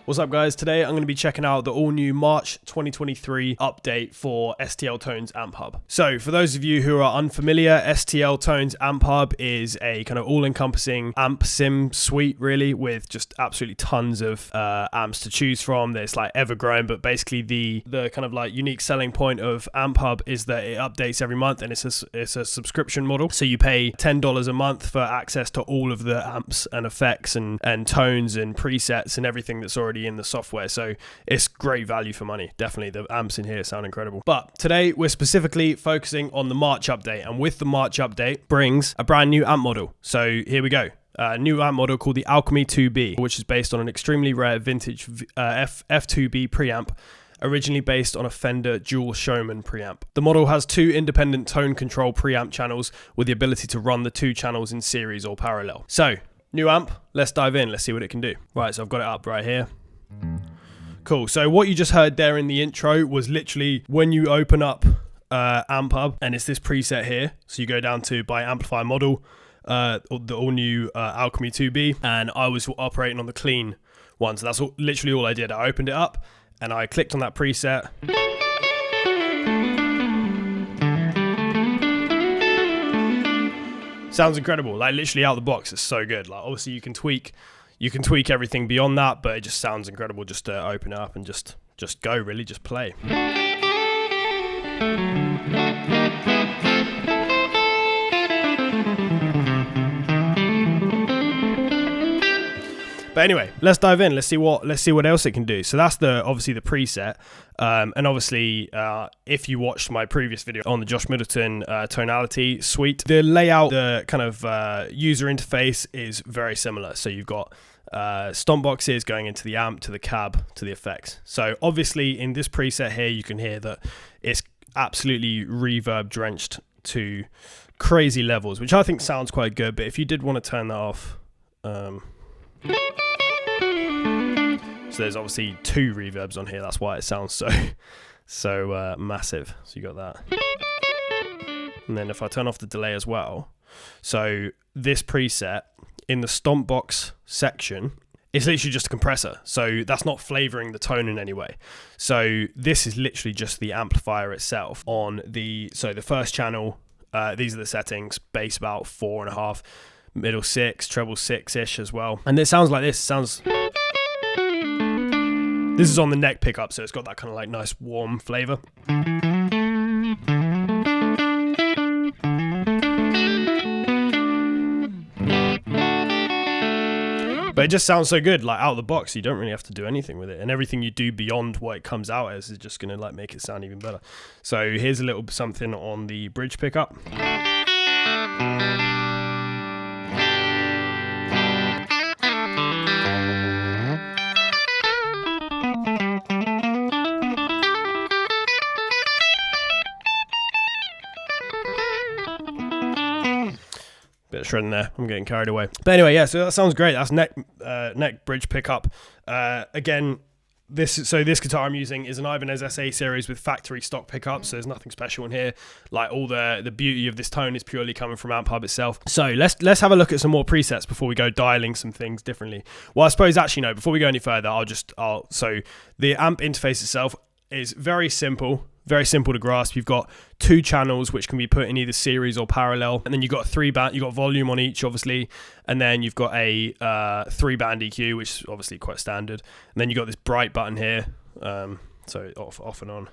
What's up guys, today I'm going to be checking out the all new March 2023 update for STL Tones AmpHub. So for those of you who are unfamiliar, STL Tones AmpHub is a kind of all-encompassing amp sim suite really, with just absolutely tons of amps to choose from. There's like ever-growing, but basically the kind of like unique selling point of AmpHub is that it updates every month, and it's a subscription model. So you pay $10 a month for access to all of the amps and effects and tones and presets and everything that's already in the software. So it's great value for money. Definitely the amps in here sound incredible. But today we're specifically focusing on the March update, and with the March update brings a brand new amp model. So here we go. A new amp model called the Alchemy 2B, which is based on an extremely rare vintage F2B preamp, originally based on a Fender Dual Showman preamp. The model has two independent tone control preamp channels with the ability to run the two channels in series or parallel. So new amp, let's dive in, let's see what it can do. Right, so I've got it up right here. Cool, so what you just heard there in the intro was literally when you open up AmpHub, and it's this preset here. So you go down to by amplifier model, the all new Alchemy 2B, and I was operating on the clean one. So that's literally all I did. I opened it up and I clicked on that preset. Sounds incredible, like literally out the box, it's so good. Like obviously you can tweak everything beyond that, but it just sounds incredible just to open it up and just go, really, just play. But anyway, let's dive in. Let's see what else it can do. So that's obviously the preset, and obviously if you watched my previous video on the Josh Middleton tonality suite, the layout, the kind of user interface is very similar. So you've got stomp boxes going into the amp, to the cab, to the effects. So obviously in this preset here, you can hear that it's absolutely reverb drenched to crazy levels, which I think sounds quite good. But if you did want to turn that off, so there's obviously two reverbs on here. That's why it sounds so massive. So you got that. And then if I turn off the delay as well, so this preset in the stomp box section, it's literally just a compressor. So that's not flavoring the tone in any way. So this is literally just the amplifier itself on the first channel. These are the settings: bass about 4.5, middle 6, treble 6-ish as well. And it sounds like this. This is on the neck pickup, so it's got that kind of like nice warm flavor. But it just sounds so good, like out of the box. You don't really have to do anything with it, and everything you do beyond what it comes out as is just gonna like make it sound even better. So here's a little something on the bridge pickup. Bit of shredding there, I'm getting carried away. But anyway, yeah, so that sounds great. That's neck bridge pickup. Again, this guitar I'm using is an Ibanez SA series with factory stock pickups, so there's nothing special in here. Like all the beauty of this tone is purely coming from AmpHub itself. So let's have a look at some more presets before we go dialing some things differently. Well, I suppose actually no, before we go any further, so the amp interface itself is very simple to grasp. You've got two channels which can be put in either series or parallel, and then you've got you've got volume on each, obviously, and then you've got a 3-band EQ, which is obviously quite standard, and then you've got this bright button here, so off and on.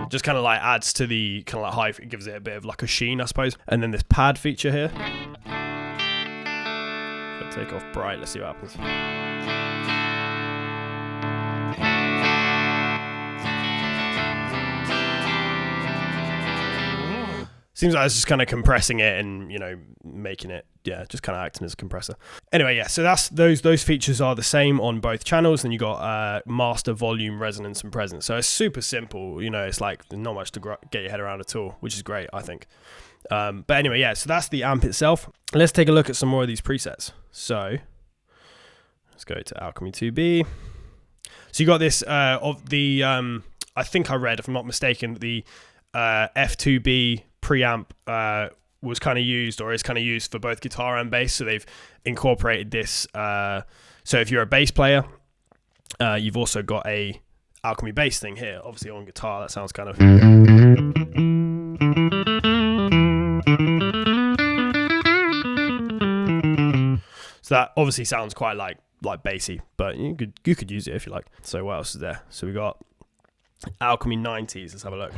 Just kind of like adds to the kind of like high, it gives it a bit of like a sheen, I suppose. And then this pad feature here. If I take off bright, let's see what happens. Seems like it's just kind of compressing it and, you know, making it, yeah, just kind of acting as a compressor. Anyway, yeah, so that's those features are the same on both channels. Then you got master, volume, resonance, and presence. So it's super simple. You know, it's like not much to get your head around at all, which is great, I think. But anyway, yeah, so that's the amp itself. Let's take a look at some more of these presets. So let's go to Alchemy 2B. So you got this of the, I think I read, if I'm not mistaken, the F2B preamp was kind of used, or is kind of used for both guitar and bass. So they've incorporated this. So if you're a bass player, you've also got a Alchemy bass thing here. Obviously on guitar, that sounds kind of. So that obviously sounds quite like bassy, but you could use it if you like. So what else is there? So we got Alchemy 90s. Let's have a look.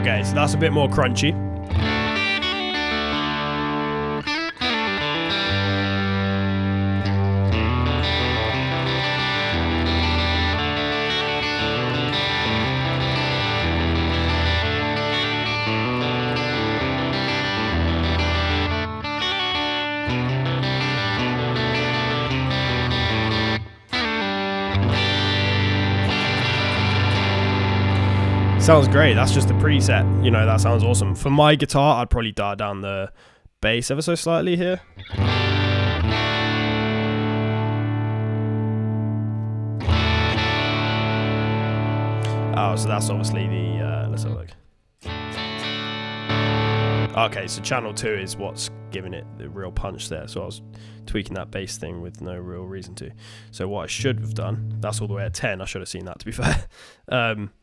Okay, so that's a bit more crunchy. Sounds great. That's just a preset. You know, that sounds awesome. For my guitar, I'd probably dial down the bass ever so slightly here. Oh, so that's obviously the, let's have a look. Okay, so channel 2 is what's giving it the real punch there. So I was tweaking that bass thing with no real reason to. So what I should have done, that's all the way at 10. I should have seen that, to be fair.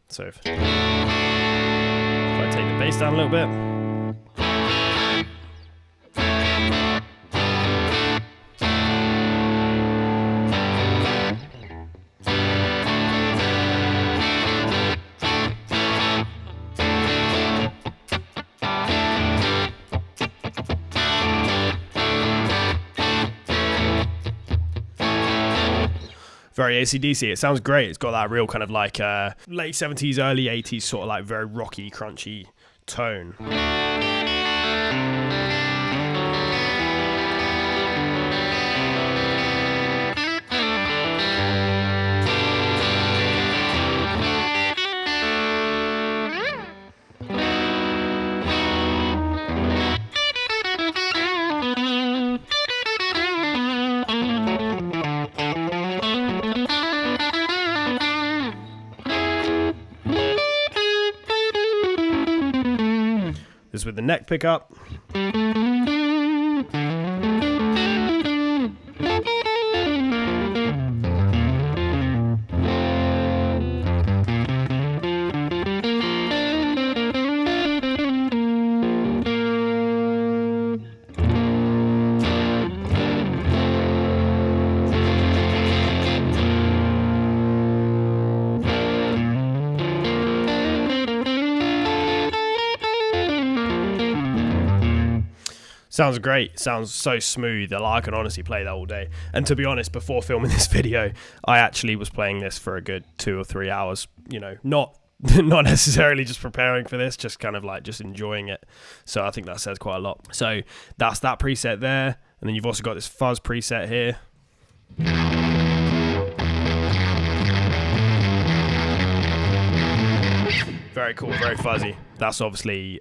So if I take the bass down a little bit. Very AC/DC. It sounds great. It's got that real kind of like late 70s, early 80s sort of like very rocky, crunchy tone. This with the neck pickup. Sounds great. Sounds so smooth. I can honestly play that all day. And to be honest, before filming this video, I actually was playing this for a good 2 or 3 hours. You know, not necessarily just preparing for this, just kind of like just enjoying it. So I think that says quite a lot. So that's that preset there. And then you've also got this fuzz preset here. Very cool, very fuzzy. That's obviously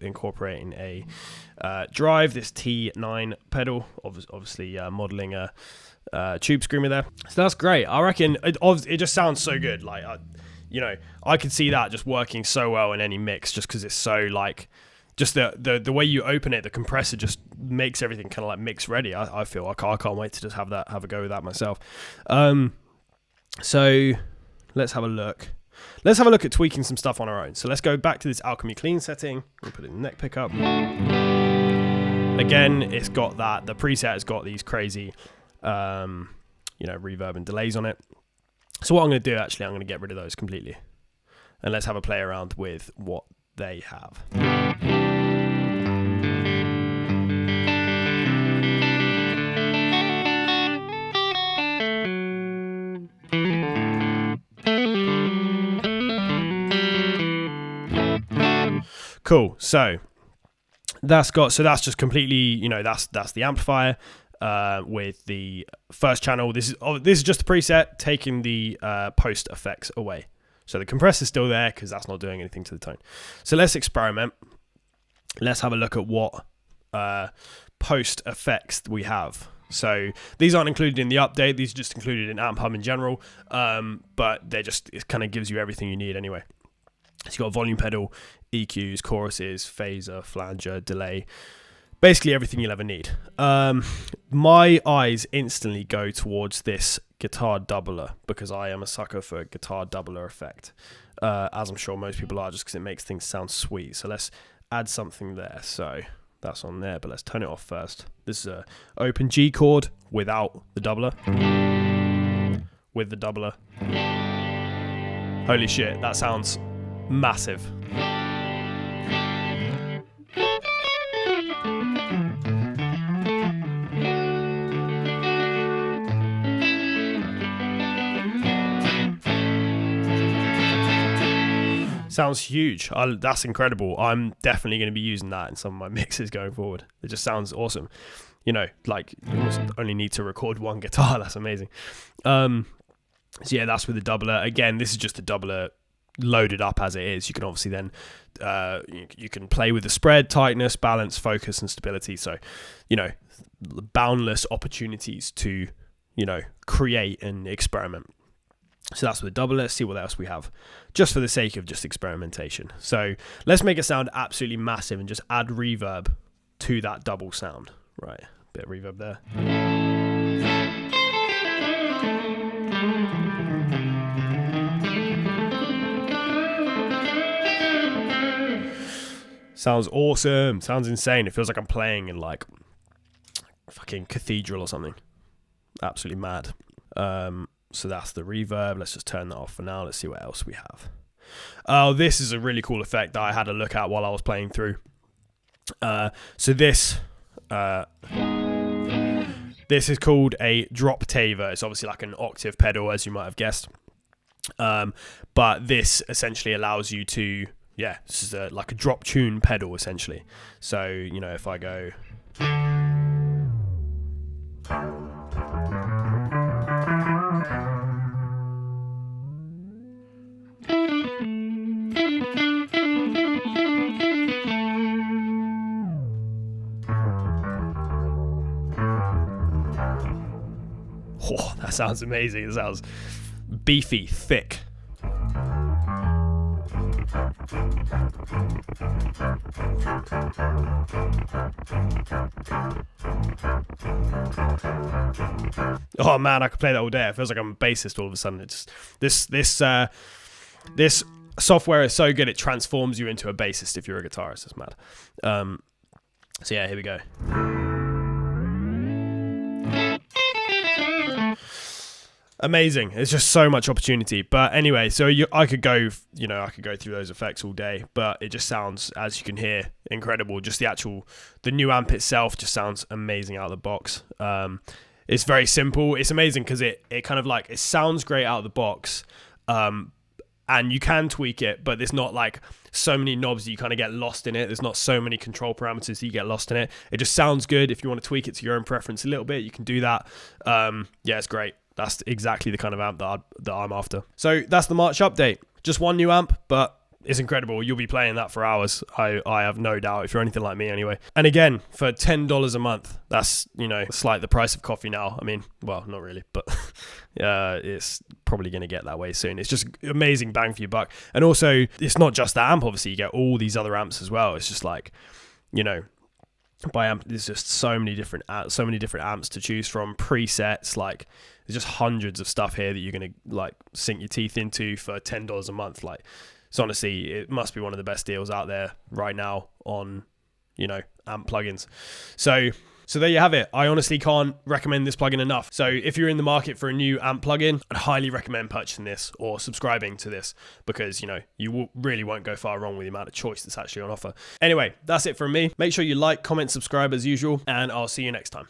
incorporating a drive, this T9 pedal, obviously modeling a tube screamer there. So that's great. I reckon it just sounds so good. Like, you know, I could see that just working so well in any mix, just because it's so like, just the way you open it, the compressor just makes everything kind of like mix ready. I feel I can't wait to just have a go with that myself. So let's have a look. Let's have a look at tweaking some stuff on our own. So let's go back to this Alchemy clean setting. We'll put it in the neck pickup. Again, it's got that. The preset has got these crazy, you know, reverb and delays on it. So what I'm going to do, actually, I'm going to get rid of those completely. And let's have a play around with what they have. Cool. So that's just completely, you know, that's the amplifier with the first channel. This is just the preset, taking the post effects away. So the compressor's still there because that's not doing anything to the tone. So let's experiment. Let's have a look at what post effects we have. So these aren't included in the update. These are just included in AmpHub in general. But it kind of gives you everything you need anyway. So you've got a volume pedal, EQs, choruses, phaser, flanger, delay, basically everything you'll ever need. My eyes instantly go towards this guitar doubler because I am a sucker for a guitar doubler effect, as I'm sure most people are, just because it makes things sound sweet. So let's add something there. So that's on there, but let's turn it off first. This is a open G chord without the doubler. With the doubler. Holy shit, that sounds massive. Sounds huge. That's incredible. I'm definitely going to be using that in some of my mixes going forward. It just sounds awesome. You know, like you almost only need to record one guitar. That's amazing. So yeah, that's with the doubler. Again, this is just a doubler loaded up as it is. You can obviously then you can play with the spread, tightness, balance, focus, and stability. So, you know, boundless opportunities to, you know, create and experiment. So that's with the doubler. Let's see what else we have, just for the sake of just experimentation. So let's make it sound absolutely massive and just add reverb to that double sound. Right, bit of reverb there. Sounds awesome. Sounds insane. It feels like I'm playing in like fucking cathedral or something. Absolutely mad. So that's the reverb. Let's just turn that off for now. Let's see what else we have. Oh, this is a really cool effect that I had a look at while I was playing through. So this is called a drop taver. It's obviously like an octave pedal, as you might have guessed. But this essentially allows you to, yeah, this is like a drop tune pedal essentially. So, you know, if I go... Oh, that sounds amazing. It sounds beefy, thick. Oh man, I could play that all day. It feels like I'm a bassist all of a sudden. It just this software is so good it transforms you into a bassist if you're a guitarist. It's mad. So yeah, here we go. Amazing. It's just so much opportunity. But anyway, so I could go through those effects all day, but it just sounds, as you can hear, incredible. Just the new amp itself just sounds amazing out of the box. It's very simple. It's amazing because it kind of like, it sounds great out of the box. And you can tweak it, but there's not like so many knobs that you kind of get lost in it. There's not so many control parameters that you get lost in it. It just sounds good. If you want to tweak it to your own preference a little bit, you can do that. Yeah, it's great. That's exactly the kind of amp that I'm after. So that's the March update. Just one new amp, but it's incredible. You'll be playing that for hours. I have no doubt, if you're anything like me anyway. And again, for $10 a month, that's, you know, it's like the price of coffee now. I mean, well, not really, but it's probably going to get that way soon. It's just amazing bang for your buck. And also, it's not just that amp. Obviously, you get all these other amps as well. It's just like, you know, by amp, there's just so many different amps to choose from, presets, like there's just hundreds of stuff here that you're going to like sink your teeth into for $10 a month. Like, so honestly, it must be one of the best deals out there right now on, you know, amp plugins. So there you have it. I honestly can't recommend this plugin enough. So if you're in the market for a new amp plugin, I'd highly recommend purchasing this or subscribing to this because, you know, you really won't go far wrong with the amount of choice that's actually on offer. Anyway, that's it from me. Make sure you like, comment, subscribe as usual, and I'll see you next time.